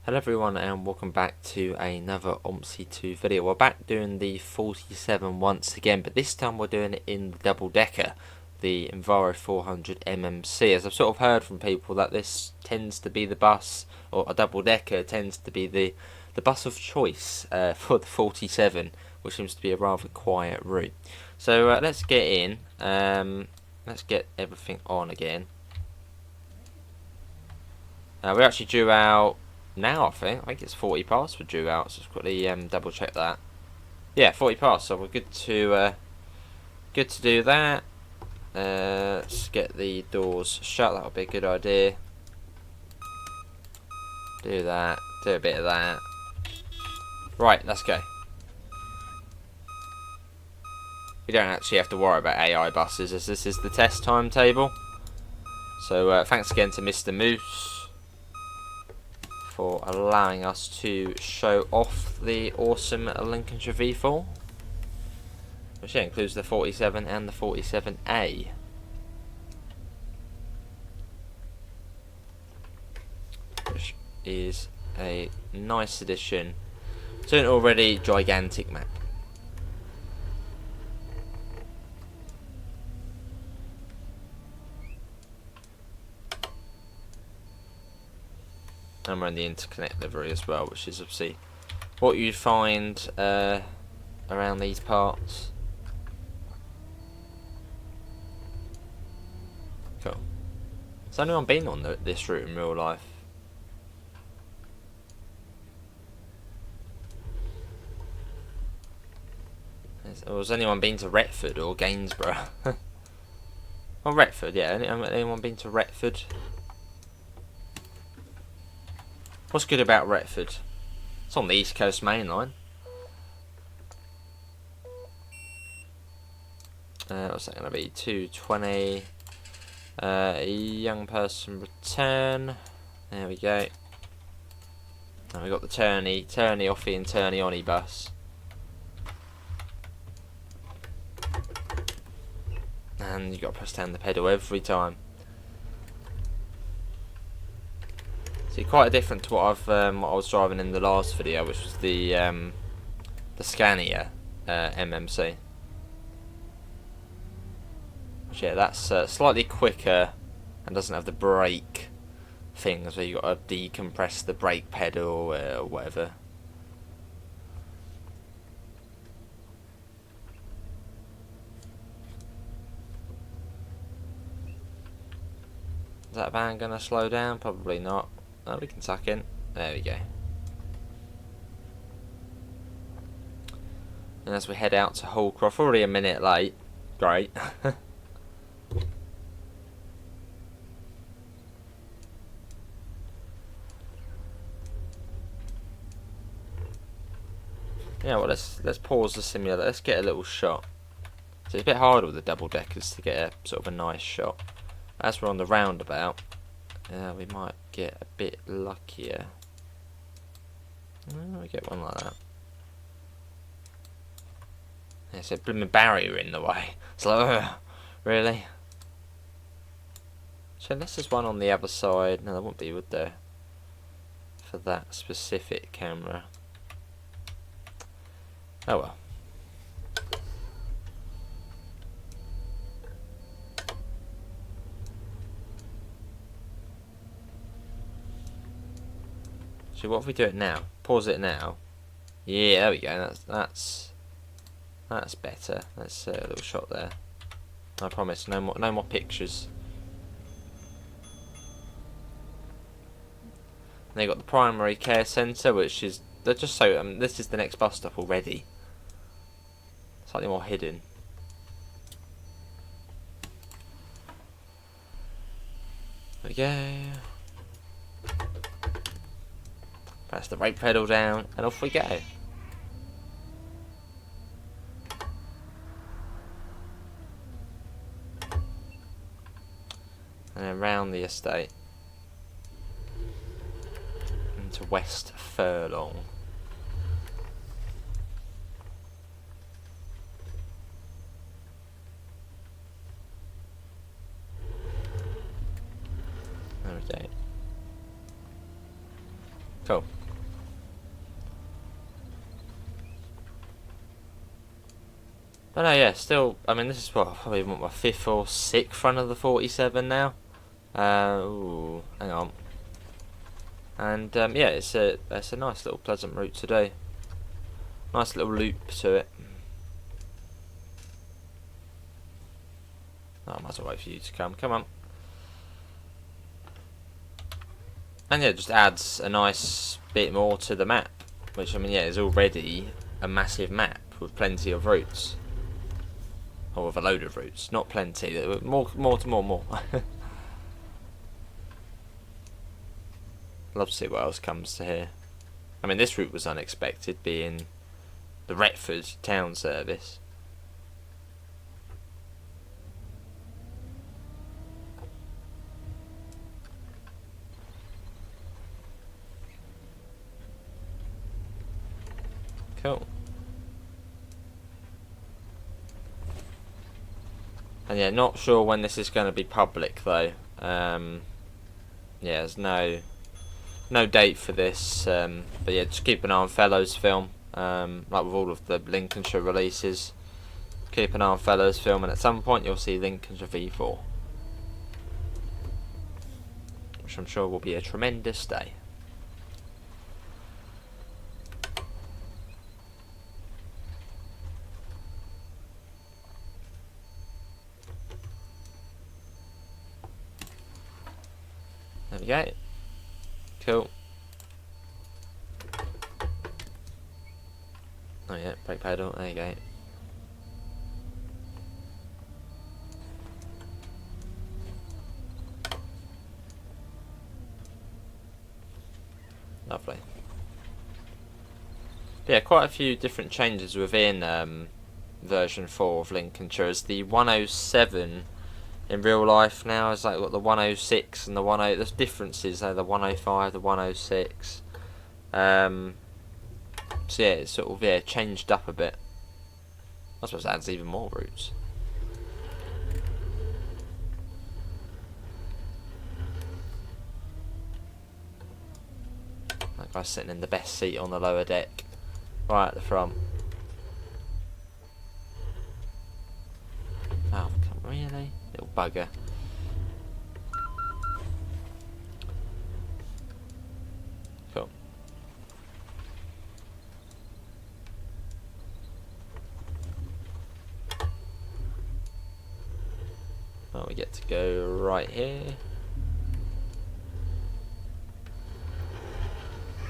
Hello everyone and welcome back to another OMSI 2 video. We're back doing the 47 once again, but this time we're doing it in the double decker, the Enviro 400 MMC. As I've sort of heard from people that this tends to be the bus, or a double decker tends to be the bus of choice for the 47, which seems to be a rather quiet route. So let's get in, let's get everything on again. We're actually due out now, I think it's 40 past we're due out, so let's quickly double check that. Yeah, 40 past, so we're good to do that. Let's get the doors shut, that'll be a good idea. Do that, do a bit of that. Right, let's go. We don't actually have to worry about AI buses as this is the test timetable. So thanks again to Mr. Moose for allowing us to show off the awesome Lincolnshire V4, which includes the 47 and the 47A. Which is a nice addition to an already gigantic map. And we're in the interconnect livery as well, which is obviously what you'd find around these parts. Cool. Has anyone been on this route in real life? Or has anyone been to Retford or Gainsborough? Well, Retford, yeah. Anyone been to Retford? What's good about Retford? It's on the East Coast Main Line. What's that going to be? 220. Young person return. There we go. And we got the turny offy and turny onny bus. And you got to press down the pedal every time. Quite different to what I was driving in the last video, which was the Scania MMC. Which, yeah, that's slightly quicker and doesn't have the brake things where you got to decompress the brake pedal or whatever. Is that van gonna slow down? Probably not. Oh, we can tuck in. There we go. And as we head out to Holcroft, already a minute late. Great. Yeah, well, let's pause the simulator. Let's get a little shot. So it's a bit harder with the double deckers to get a sort of a nice shot. As we're on the roundabout, we might get a bit luckier. We get one like that. There's a blooming barrier in the way. It's like, really? So unless there's one on the other side, no, there wouldn't be, would there? For that specific camera. Oh well. So what if we do it now? Pause it now. Yeah, there we go. That's better. Let's a little shot there. I promise, no more pictures. And they got the primary care centre, which is they're just so. This is the next bus stop already. Slightly more hidden. There we go. Press the brake pedal down and off we go. And then round the estate into West Furlong. There we go. Cool. But no, yeah, still, I mean, this is what, probably my 5th or 6th run of the 47 now. Ooh, hang on. And yeah, it's a nice little pleasant route to do. Nice little loop to it. Oh, I might as well wait for you to come. Come on. And yeah, it just adds a nice bit more to the map. Which, I mean, yeah, is already a massive map with plenty of routes. Or with a load of routes. Not plenty. More. Love to see what else comes to here. I mean, this route was unexpected, being the Retford town service. Cool. And yeah, not sure when this is going to be public though. Yeah, there's no date for this. But yeah, just keep an eye on Fellows Film. Like with all of the Lincolnshire releases, keep an eye on Fellows Film, and at some point you'll see Lincolnshire V4, which I'm sure will be a tremendous day. There we go. Cool. Oh yeah, brake pedal, there you go. Lovely. But yeah, quite a few different changes within version 4 of Lincolnshire. As the 107 in real life now is like what the 106 and the 10. There's differences there, the 105, the 106. So yeah, it's sort of changed up a bit. I suppose it adds even more routes. That guy's sitting in the best seat on the lower deck, right at the front. Oh, really? Little bugger. Cool. Well, we get to go right here.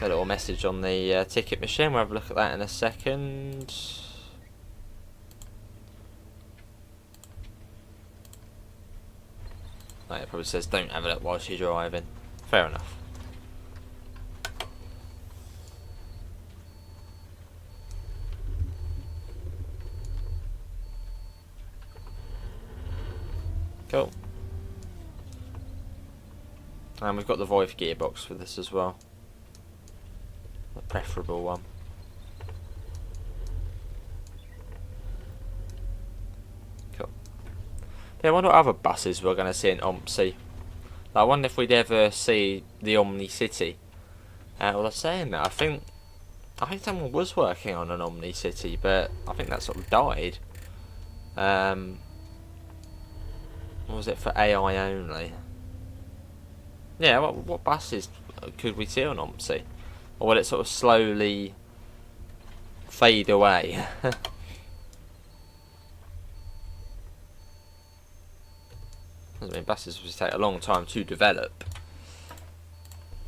A little message on the ticket machine. We'll have a look at that in a second. Like it probably says don't have it up whilst you're driving. Fair enough. Cool. And we've got the Voith gearbox for this as well. The preferable one. Cool. Yeah, I wonder what other buses we're going to see in OMSI. I wonder if we'd ever see the Omni City. Well, I'm saying that, I think someone was working on an Omni City, but I think that sort of died. What was it, for AI only? Yeah, what buses could we see on OMSI? Or will it sort of slowly fade away? I mean, buses will take a long time to develop.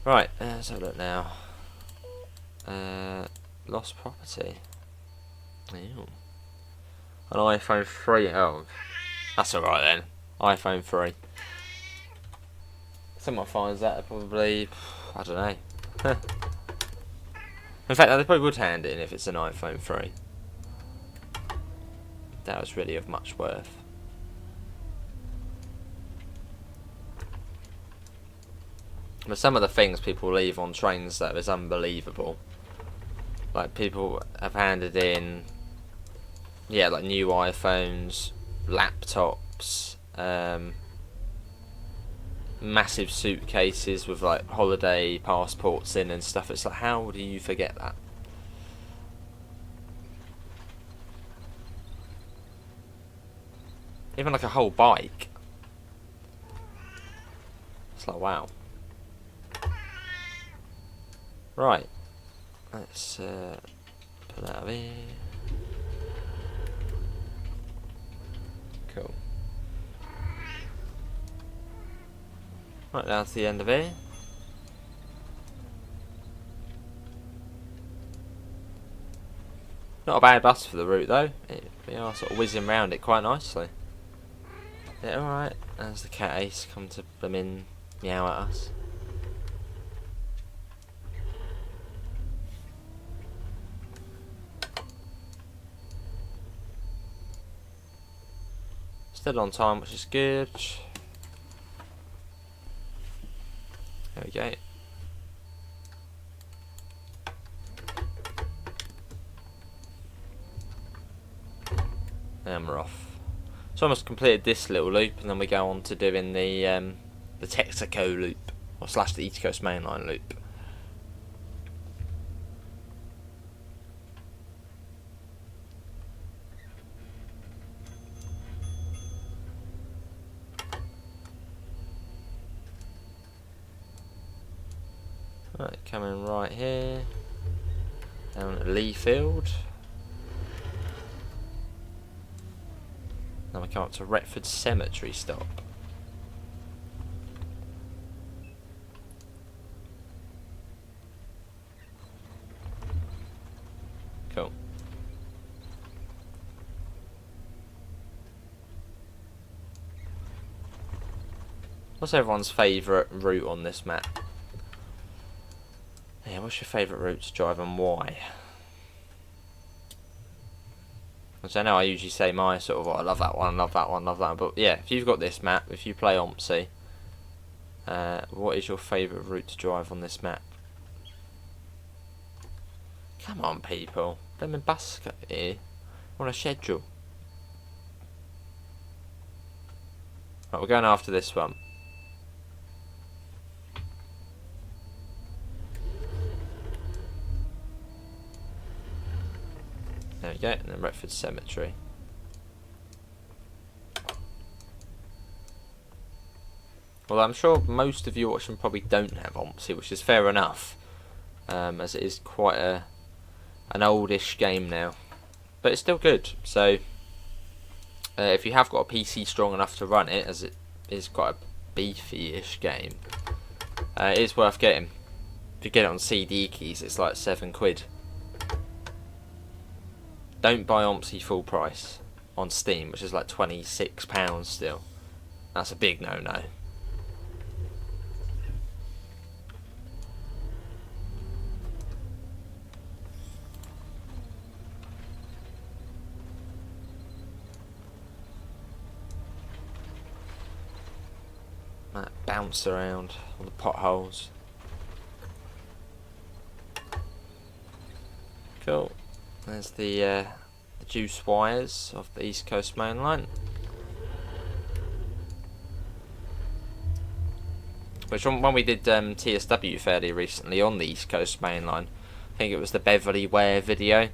Right, let's have a look now. Lost property. Ew. An iPhone 3. Oh, that's alright then. iPhone 3. Someone finds that, probably, I don't know. In fact, they probably would hand it in if it's an iPhone 3. That was really of much worth. But some of the things people leave on trains though is unbelievable. Like people have handed in, yeah, like new iPhones, laptops, massive suitcases with like holiday passports in and stuff. It's like, how do you forget that? Even like a whole bike. It's like, wow. Right. Let's put that over here. Cool. Right down to the end of here. Not a bad bus for the route though. We are sort of whizzing around it quite nicely. Yeah, alright. As the cat ace come to come in, meow at us. Still on time, which is good. There we go. And we're off. So I almost completed this little loop, and then we go on to doing the Texaco loop, or slash the East Coast Mainline loop. Right, coming right here, down at Leafield. Then we come up to Retford Cemetery stop. Cool. What's everyone's favourite route on this map? Yeah, what's your favourite route to drive and why? Which I know I usually say my sort of, oh, I love that one, love that one, love that one. But yeah, if you've got this map, if you play OMSI, what is your favourite route to drive on this map? Come on, people. Them in bus here. On a schedule. Right, we're going after this one. There we go, and then Retford Cemetery. Well, I'm sure most of you watching probably don't have OMSI, which is fair enough, as it is quite an oldish game now, but it's still good. So, if you have got a PC strong enough to run it, as it is quite a beefy-ish game, it is worth getting. If you get it on CD keys, it's like £7. Don't buy OMSI full price on Steam, which is like £26 still. That's a big no-no. That bounce around on the potholes. Cool. There's the juice wires of the East Coast Main Line, which when we did TSW fairly recently on the East Coast Main Line, I think it was the Beverly Ware video.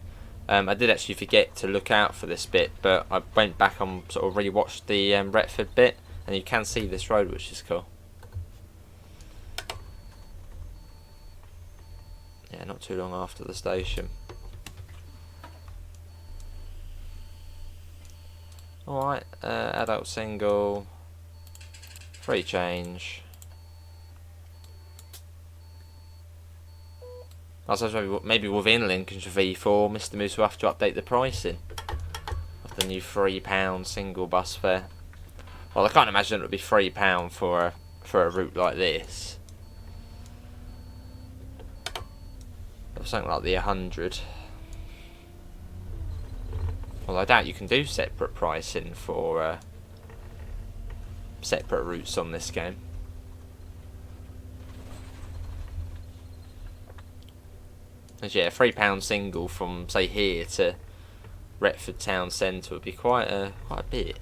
I did actually forget to look out for this bit, but I went back and sort of rewatched the Retford bit, and you can see this road, which is cool. Yeah, not too long after the station. Alright, adult single, free change. I suppose maybe within Lincolnshire V4, Mr. Moose will have to update the pricing of the new £3 single bus fare. Well, I can't imagine it would be £3 for a route like this. Or something like the 100. Well, I doubt you can do separate pricing for separate routes on this game. As yeah, £3 single from say here to Retford town centre would be quite a bit.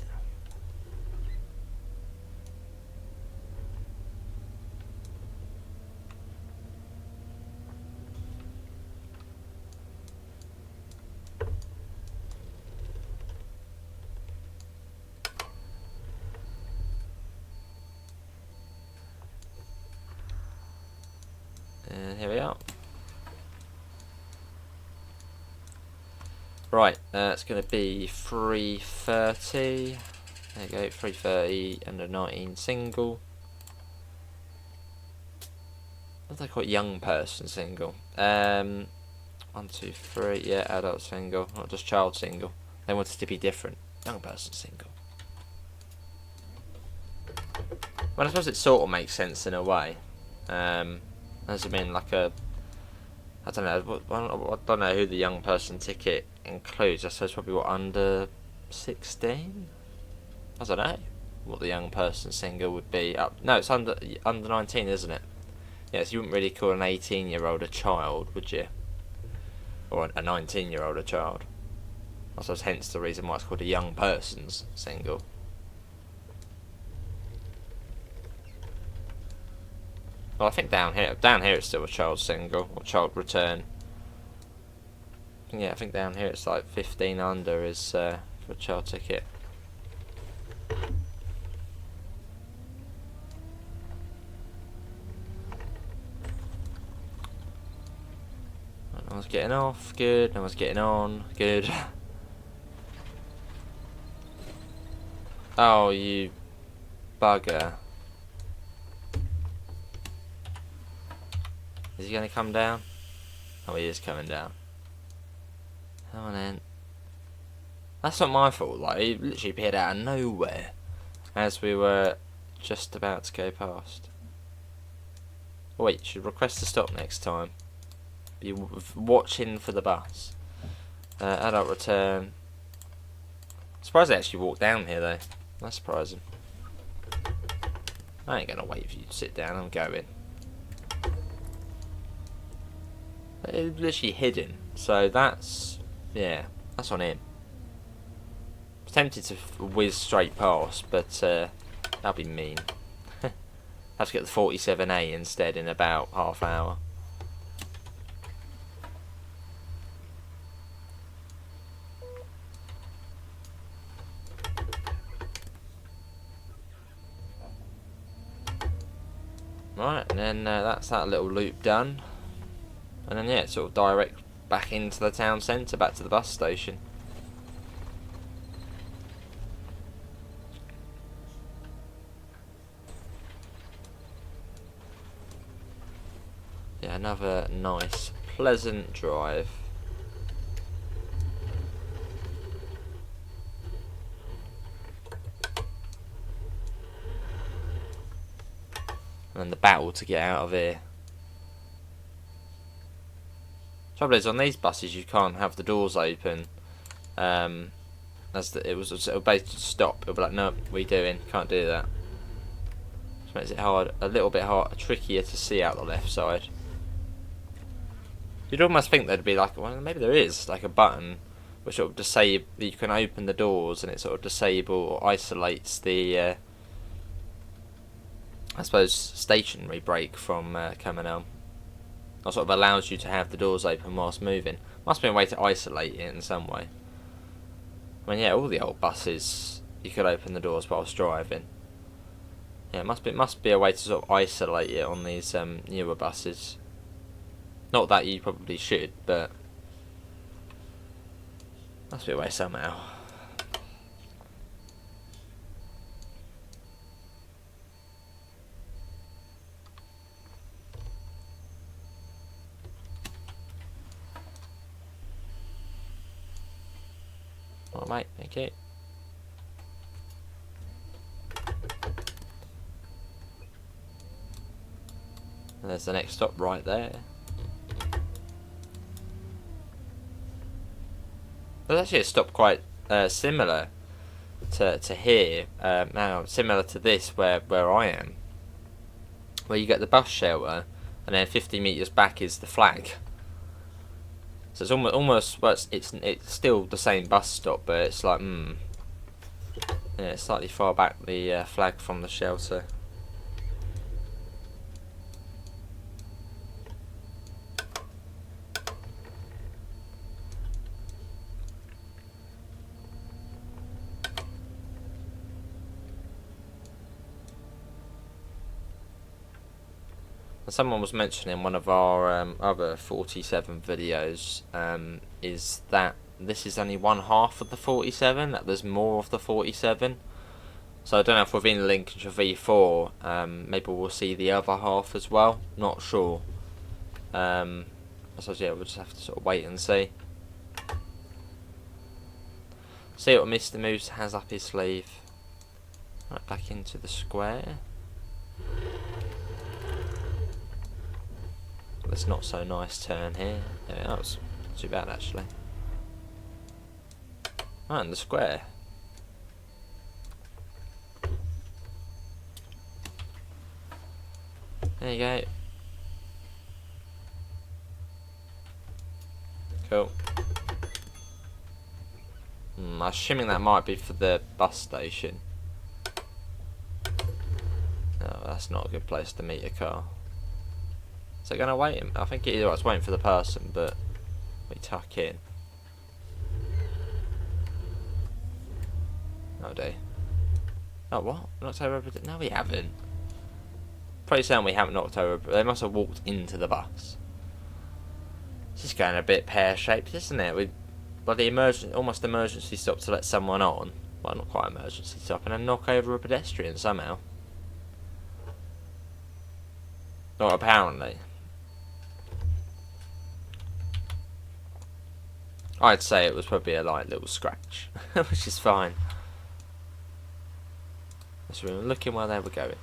Right, it's going to be 330. There you go, 330 under 19 single. What do they call it? Young person single. 1, 2, 3. Yeah, adult single, not just child single. They wanted to be different. Young person single. Well, I suppose it sort of makes sense in a way. As I mean, like a, I don't know. I don't know who the young person ticket includes. I suppose probably what, under 16. I don't know what the young person single would be. No, it's under 19, isn't it? Yes, you wouldn't really call an 18-year-old a child, would you? Or a 19-year-old a child. I suppose hence the reason why it's called a young person's single. Well, I think down here it's still a child single or child return. Yeah, I think down here it's like 15 under is for a child ticket. No one's getting off, good. No one's getting on, good. Oh, you bugger. Is he going to come down? Oh, he is coming down. Come on in. That's not my fault, like, he literally appeared out of nowhere as we were just about to go past. Oh, wait, you should request to stop next time. Be watching for the bus. Adult return. Surprised they actually walked down here though. That's surprising. I ain't gonna wait for you to sit down, I'm going. It's literally hidden, so that's, yeah, that's on him. I was tempted to whiz straight past, but that'd be mean. Have to get the 47A instead in about half hour. Right, and then that's that little loop done. And then yeah, it's sort of direct back into the town centre, back to the bus station. Yeah, another nice, pleasant drive. And then the battle to get out of here. Trouble is, on these buses you can't have the doors open. It'll basically stop. It'll be like, no, what are you doing? Can't do that. Which makes it a little bit trickier to see out the left side. You'd almost think there'd be like, well, maybe there is like a button which sort of disable. You can open the doors and it sort of disable or isolates the, I suppose, stationary brake from coming on. Or sort of allows you to have the doors open whilst moving. Must be a way to isolate it in some way. I mean, yeah, all the old buses you could open the doors whilst driving. Yeah, it must be a way to sort of isolate it on these newer buses. Not that you probably should, but must be a way somehow. Alright, mate, thank you. And there's the next stop right there. There's actually a stop quite similar to here. Now, similar to this where I am. Where you get the bus shelter, and then 50 metres back is the flag. So it's almost well, it's still the same bus stop, but it's like yeah, it's slightly far back, the flag from the shelter. Someone was mentioning one of our other 47 videos is that this is only one half of the 47, that there's more of the 47. So I don't know if within Lincolnshire V4, maybe we'll see the other half as well. Not sure. So yeah, we'll just have to sort of wait and see. See what Mr. Moose has up his sleeve. Right, back into the square. This not so nice turn here. Yeah, that was not too bad actually. Right, in the square. There you go. Cool. I'm assuming that might be for the bus station. No, that's not a good place to meet a car. Is it going to wait? I think it is. It's waiting for the person, but we tuck in. Oh dear. Oh what? Knocked over? No, we haven't. Probably saying we haven't knocked over, but they must have walked into the bus. This is going a bit pear-shaped, isn't it? We bloody almost emergency stop to let someone on. Well, not quite emergency stop, and then knock over a pedestrian somehow. Or apparently. I'd say it was probably a light little scratch, which is fine. So we were looking where they were going.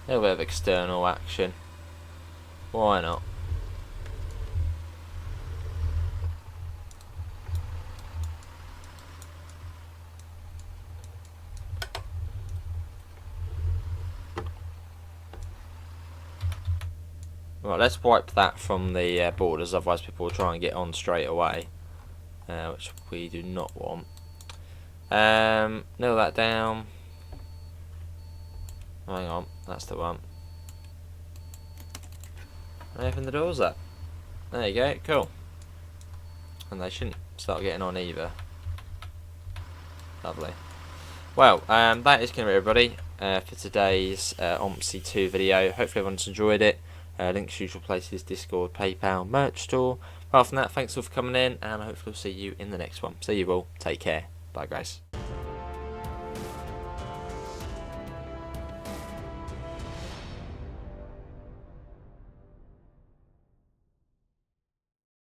A little bit of external action. Why not? Right, let's wipe that from the borders, otherwise people will try and get on straight away, which we do not want. Nail that down. Hang on, that's the one. Open the doors up. There you go, cool. And they shouldn't start getting on either. Lovely. Well, that is going to be everybody for today's OMSI 2 video. Hopefully everyone's enjoyed it. Links to usual places, Discord, PayPal, merch store. Apart from that, thanks all for coming in, and I hopefully we'll see you in the next one. See you all. Take care. Bye, guys.